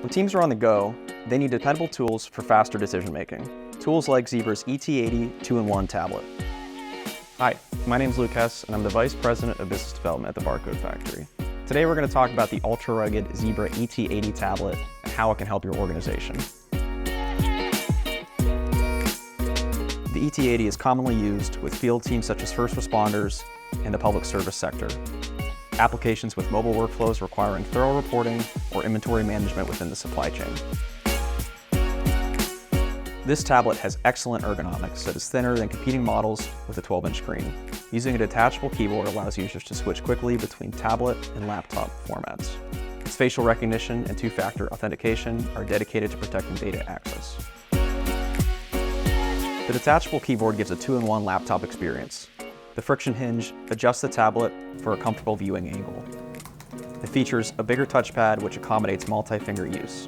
When teams are on the go, they need dependable tools for faster decision-making. Tools like Zebra's ET80 2-in-1 tablet. Hi, my name is Luke Hess, and I'm the Vice President of Business Development at the Barcode Factory. Today we're going to talk about the ultra-rugged Zebra ET80 tablet and how it can help your organization. The ET80 is commonly used with field teams such as first responders and the public service sector. Applications with mobile workflows requiring thorough reporting or inventory management within the supply chain. This tablet has excellent ergonomics that is thinner than competing models with a 12-inch screen. Using a detachable keyboard allows users to switch quickly between tablet and laptop formats. Its facial recognition and two-factor authentication are dedicated to protecting data access. The detachable keyboard gives a 2-in-1 laptop experience. The friction hinge adjusts the tablet for a comfortable viewing angle. It features a bigger touchpad which accommodates multi-finger use.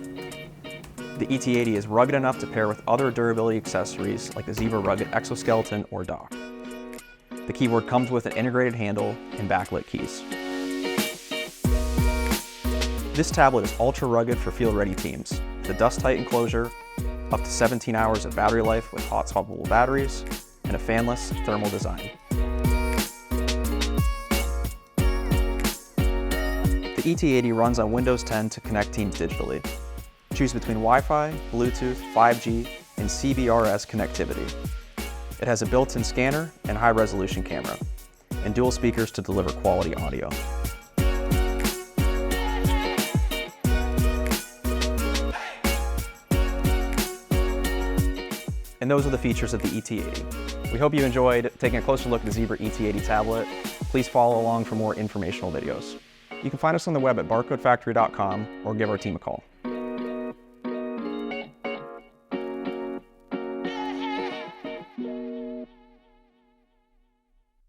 The ET80 is rugged enough to pair with other durability accessories like the Zebra Rugged Exoskeleton or dock. The keyboard comes with an integrated handle and backlit keys. This tablet is ultra rugged for field-ready teams. The dust-tight enclosure, up to 17 hours of battery life with hot swappable batteries, and a fanless thermal design. The ET80 runs on Windows 10 to connect teams digitally. Choose between Wi-Fi, Bluetooth, 5G, and CBRS connectivity. It has a built-in scanner and high-resolution camera, and dual speakers to deliver quality audio. And those are the features of the ET80. We hope you enjoyed taking a closer look at the Zebra ET80 tablet. Please follow along for more informational videos. You can find us on the web at barcodefactory.com or give our team a call.